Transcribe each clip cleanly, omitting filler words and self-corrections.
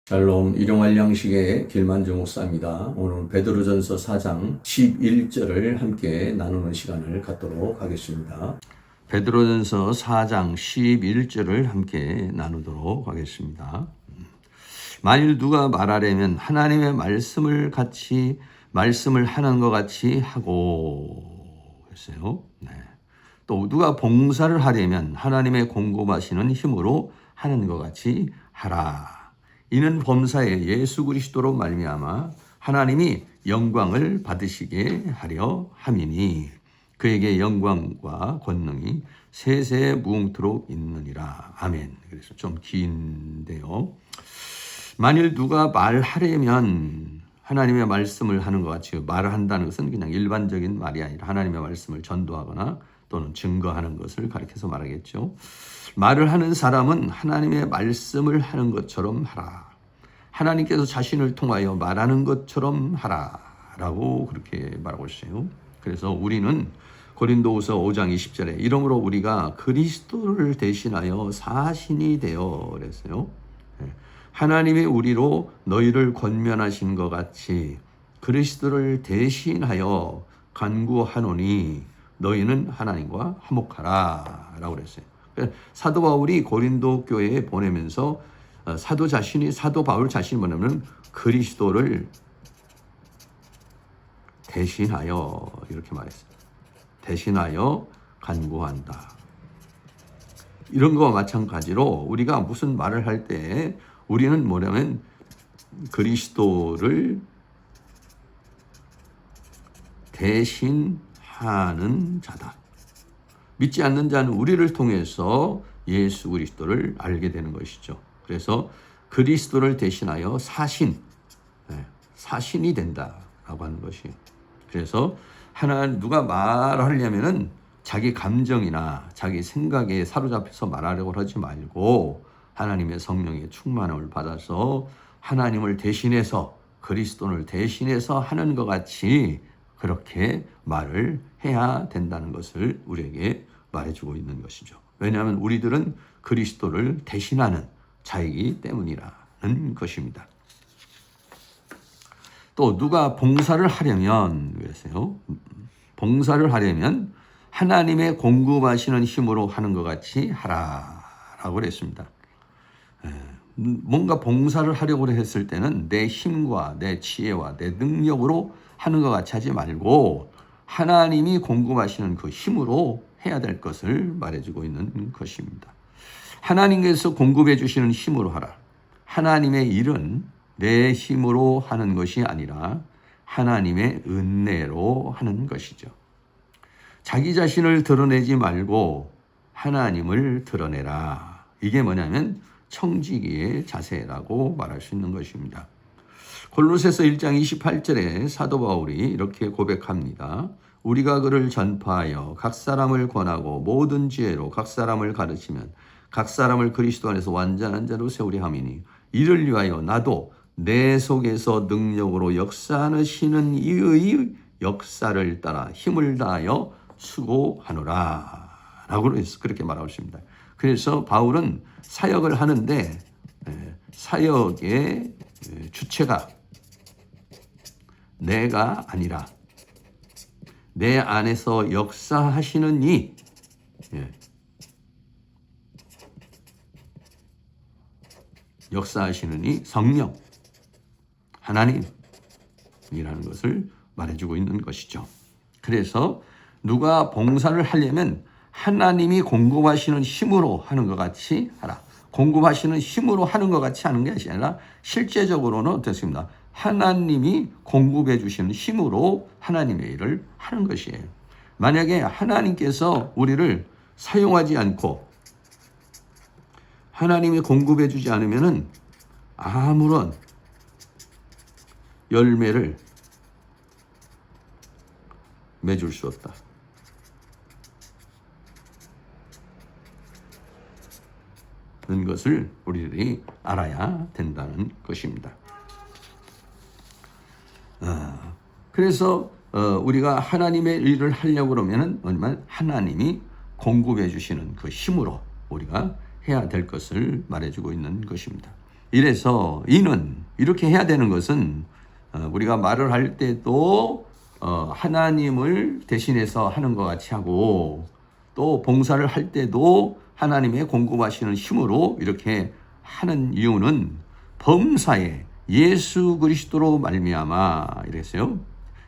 샬롬, 일용할 양식의 길만정 목사입니다. 오늘 베드로전서 4장 11절을 함께 나누는 시간을 갖도록 하겠습니다. 베드로전서 4장 11절을 함께 나누도록 하겠습니다. 만일 누가 말하려면 하나님의 말씀을 하는 것 같이 하고 했어요. 네. 또 누가 봉사를 하려면 하나님의 공급하시는 힘으로 하는 것 같이 하라. 이는 범사에 예수 그리스도로 말미암아 하나님이 영광을 받으시게 하려 함이니 그에게 영광과 권능이 세세 무궁토록 있느니라. 아멘. 그래서 좀 긴데요. 만일 누가 말하려면 하나님의 말씀을 하는 것 같이 말을 한다는 것은 그냥 일반적인 말이 아니라 하나님의 말씀을 전도하거나 또는 증거하는 것을 가리켜서 말하겠죠. 말을 하는 사람은 하나님의 말씀을 하는 것처럼 하라. 하나님께서 자신을 통하여 말하는 것처럼 하라. 라고 그렇게 말하고 있어요. 그래서 우리는 고린도후서 5장 20절에 이러므로 우리가 그리스도를 대신하여 사신이 되어 그랬어요. 하나님이 우리로 너희를 권면하신 것 같이 그리스도를 대신하여 간구하노니 너희는 하나님과 화목하라. 라고 그랬어요. 사도 바울이 고린도 교회에 보내면서 사도 바울 자신이 뭐냐면 그리스도를 대신하여 이렇게 말했어요. 대신하여 간구한다. 이런 거와 마찬가지로 우리가 무슨 말을 할 때 우리는 뭐냐면 그리스도를 대신하는 자다. 믿지 않는 자는 우리를 통해서 예수 그리스도를 알게 되는 것이죠. 그래서 그리스도를 대신하여 사신이 된다라고 하는 것이에요. 그래서 누가 말하려면은 자기 감정이나 자기 생각에 사로잡혀서 말하려고 하지 말고 하나님의 성령의 충만함을 받아서 하나님을 대신해서 그리스도를 대신해서 하는 것 같이 그렇게 말을 해야 된다는 것을 우리에게 말해주고 있는 것이죠. 왜냐하면 우리들은 그리스도를 대신하는 자이기 때문이라는 것입니다. 또 누가 봉사를 하려면 그랬어요. 봉사를 하려면 하나님의 공급하시는 힘으로 하는 것 같이 하라라고 그랬습니다. 뭔가 봉사를 하려고 했을 때는 내 힘과 내 지혜와 내 능력으로 하는 것 같이 하지 말고 하나님이 공급하시는 그 힘으로 해야 될 것을 말해주고 있는 것입니다. 하나님께서 공급해 주시는 힘으로 하라. 하나님의 일은 내 힘으로 하는 것이 아니라 하나님의 은혜로 하는 것이죠. 자기 자신을 드러내지 말고 하나님을 드러내라. 이게 뭐냐면 청지기의 자세라고 말할 수 있는 것입니다. 골로새서 1장 28절에 사도 바울이 이렇게 고백합니다. 우리가 그를 전파하여 각 사람을 권하고 모든 지혜로 각 사람을 가르치면 각 사람을 그리스도 안에서 완전한 자로 세우려 함이니 이를 위하여 나도 내 속에서 능력으로 역사하시는 이의 역사를 따라 힘을 다하여 수고하노라 라고 그렇게 말하고 있습니다. 그래서 바울은 사역을 하는데 사역의 주체가 내가 아니라 내 안에서 역사하시는 이 역사하시는 이 성령 하나님이라는 것을 말해주고 있는 것이죠. 그래서 누가 봉사를 하려면 하나님이 공급하시는 힘으로 하는 것 같이 하라. 공급하시는 힘으로 하는 것 같이 하는 것이 아니라 실제적으로는 어떻습니까? 하나님이 공급해 주시는 힘으로 하나님의 일을 하는 것이에요. 만약에 하나님께서 우리를 사용하지 않고 하나님이 공급해 주지 않으면은 아무런 열매를 맺을 수 없다. 는 것을 우리들이 알아야 된다는 것입니다. 그래서 우리가 하나님의 일을 하려고 그러면은 하나님이 공급해 주시는 그 힘으로 우리가 해야 될 것을 말해주고 있는 것입니다. 이래서 이는 이렇게 해야 되는 것은 우리가 말을 할 때도 하나님을 대신해서 하는 것 같이 하고 또 봉사를 할 때도 하나님의 공급하시는 힘으로 이렇게 하는 이유는 범사에 예수 그리스도로 말미암아 이랬어요.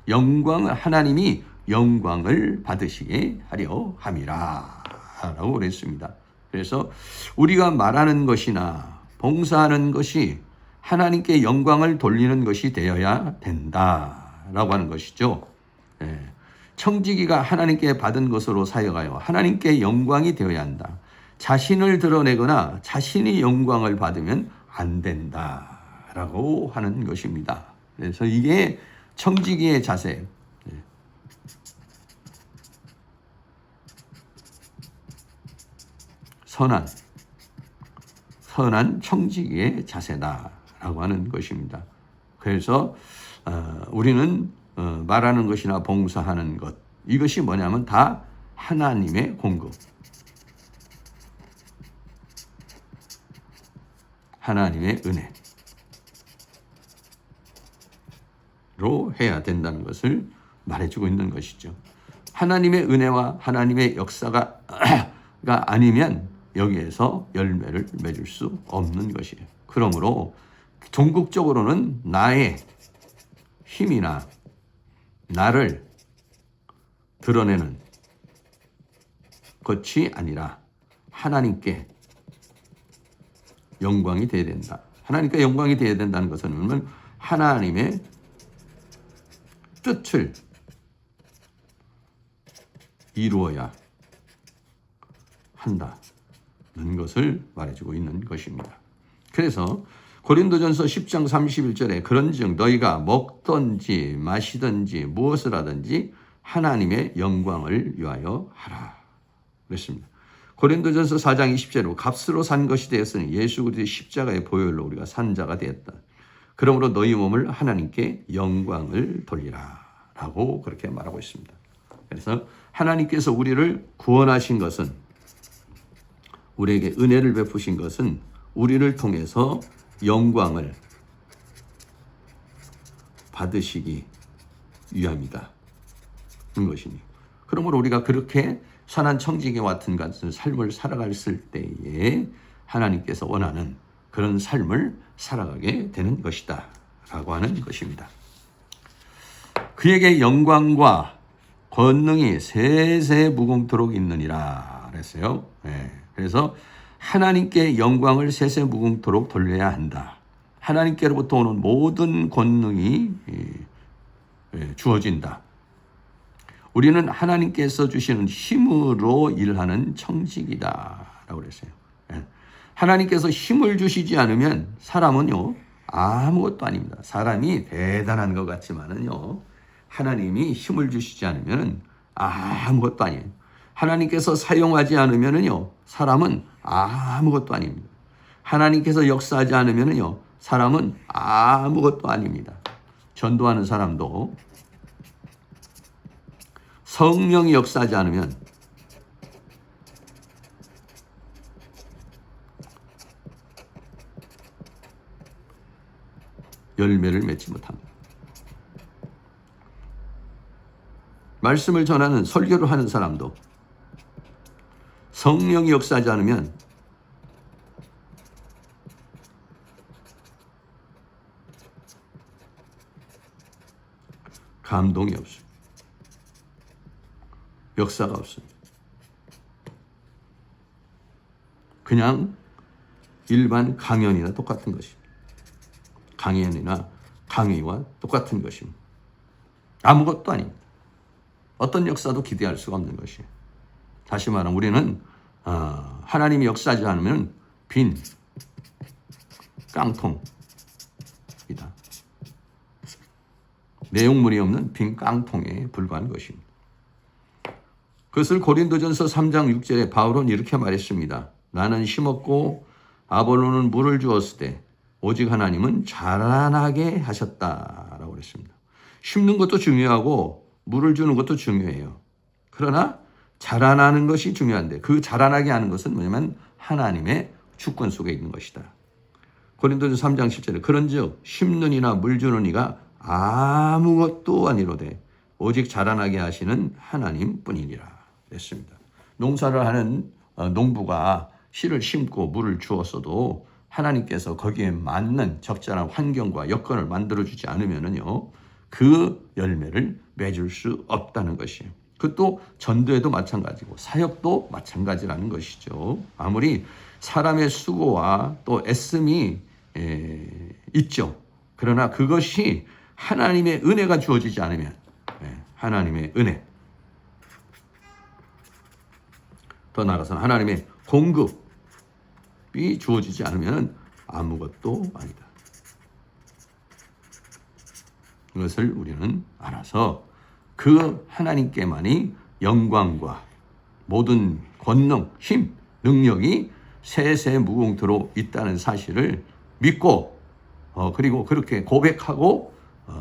영광을 하나님이 영광을 받으시게 하려 함이라 라고 그랬습니다. 그래서 우리가 말하는 것이나 봉사하는 것이 하나님께 영광을 돌리는 것이 되어야 된다라고 하는 것이죠. 청지기가 하나님께 받은 것으로 사역하여 하나님께 영광이 되어야 한다. 자신을 드러내거나 자신이 영광을 받으면 안 된다라고 하는 것입니다. 그래서 이게 청지기의 자세. 선한 청지기의 자세다라고 하는 것입니다. 그래서 우리는 말하는 것이나 봉사하는 것, 이것이 뭐냐면 다 하나님의 공급, 하나님의 은혜로 해야 된다는 것을 말해주고 있는 것이죠. 하나님의 은혜와 하나님의 역사가 아니면 여기에서 열매를 맺을 수 없는 것이에요. 그러므로 종국적으로는 나의 힘이나 나를 드러내는 것이 아니라 하나님께 영광이 되어야 된다. 하나님께 영광이 되어야 된다는 것은 하나님의 뜻을 이루어야 한다는 것을 말해주고 있는 것입니다. 그래서 고린도전서 10장 31절에 그런즉 너희가 먹든지 마시든지 무엇을 하든지 하나님의 영광을 위하여 하라 그랬습니다. 고린도전서 4장 20절로 값으로 산 것이 되었으니 예수 그리스도의 십자가의 보혈로 우리가 산 자가 되었다. 그러므로 너희 몸을 하나님께 영광을 돌리라 라고 그렇게 말하고 있습니다. 그래서 하나님께서 우리를 구원하신 것은, 우리에게 은혜를 베푸신 것은 우리를 통해서 영광을 받으시기 위함이다. 것이니. 그러므로 우리가 그렇게 선한 청지기와 같은 삶을 살아갔을 때에 하나님께서 원하는 그런 삶을 살아가게 되는 것이다 라고 하는 것입니다. 그에게 영광과 권능이 세세 무궁토록 있느니라 그랬어요. 그래서 하나님께 영광을 세세 무궁토록 돌려야 한다. 하나님께로부터 오는 모든 권능이 주어진다. 우리는 하나님께서 주시는 힘으로 일하는 청지기다라고 그랬어요. 하나님께서 힘을 주시지 않으면 사람은요 아무것도 아닙니다. 사람이 대단한 것 같지만은요 하나님이 힘을 주시지 않으면 아무것도 아니에요. 하나님께서 사용하지 않으면은요 사람은 아무것도 아닙니다. 하나님께서 역사하지 않으면은요 사람은 아무것도 아닙니다. 전도하는 사람도 성령이 역사하지 않으면 열매를 맺지 못합니다. 말씀을 전하는 설교를 하는 사람도 성령이 역사하지 않으면 감동이 없어요. 역사가 없습니다. 그냥 일반 강연이나 똑같은 것입니다. 강연이나 강의와 똑같은 것입니다. 아무것도 아닙니다. 어떤 역사도 기대할 수가 없는 것이에요. 다시 말하면 우리는 하나님이 역사하지 않으면 빈 깡통이다. 내용물이 없는 빈 깡통에 불과한 것입니다. 그것을 고린도전서 3장 6절에 바울은 이렇게 말했습니다. 나는 심었고 아볼로는 물을 주었을 때 오직 하나님은 자라나게 하셨다라고 그랬습니다. 심는 것도 중요하고 물을 주는 것도 중요해요. 그러나 자라나는 것이 중요한데 그 자라나게 하는 것은 뭐냐면 하나님의 주권 속에 있는 것이다. 고린도전서 3장 7절에 그런즉 심는 이나 물 주는 이가 아무것도 아니로되 오직 자라나게 하시는 하나님 뿐이니라 했습니다. 농사를 하는 농부가 씨를 심고 물을 주었어도 하나님께서 거기에 맞는 적절한 환경과 여건을 만들어주지 않으면은요, 그 열매를 맺을 수 없다는 것이에요. 그것도 전도에도 마찬가지고 사역도 마찬가지라는 것이죠. 아무리 사람의 수고와 또 애씀이 있죠. 그러나 그것이 하나님의 은혜가 주어지지 않으면, 하나님의 은혜, 더 나아가서는 하나님의 공급이 주어지지 않으면 아무것도 아니다. 이것을 우리는 알아서 그 하나님께만이 영광과 모든 권능, 힘, 능력이 세세무궁토록 있다는 사실을 믿고 그리고 그렇게 고백하고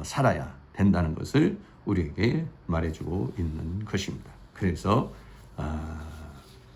살아야 된다는 것을 우리에게 말해주고 있는 것입니다. 그래서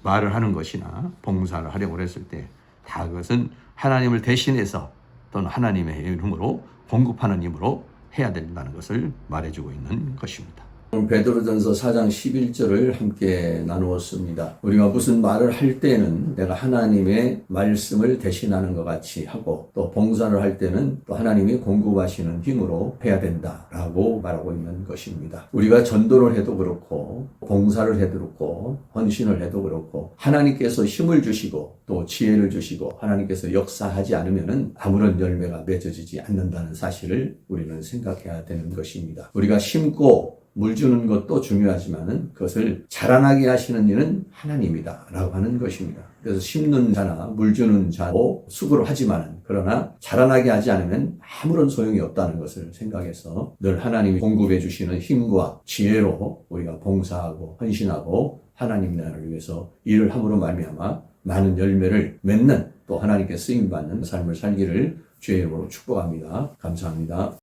말을 하는 것이나 봉사를 하려고 했을 때 다 그것은 하나님을 대신해서 또는 하나님의 이름으로 공급하는 힘으로 해야 된다는 것을 말해주고 있는 것입니다. 베드로전서 4장 11절을 함께 나누었습니다. 우리가 무슨 말을 할 때는 내가 하나님의 말씀을 대신하는 것 같이 하고 또 봉사를 할 때는 또 하나님이 공급하시는 힘으로 해야 된다라고 말하고 있는 것입니다. 우리가 전도를 해도 그렇고 봉사를 해도 그렇고 헌신을 해도 그렇고 하나님께서 힘을 주시고 또 지혜를 주시고 하나님께서 역사하지 않으면은 아무런 열매가 맺어지지 않는다는 사실을 우리는 생각해야 되는 것입니다. 우리가 심고 물 주는 것도 중요하지만은 그것을 자라나게 하시는 이는 하나님이다 라고 하는 것입니다. 그래서 심는 자나 물 주는 자도 수고를 하지만은 그러나 자라나게 하지 않으면 아무런 소용이 없다는 것을 생각해서 늘 하나님이 공급해 주시는 힘과 지혜로 우리가 봉사하고 헌신하고 하나님 나라를 위해서 일을 함으로 말미암아 많은 열매를 맺는 또 하나님께 쓰임받는 삶을 살기를 주의 이름으로 축복합니다. 감사합니다.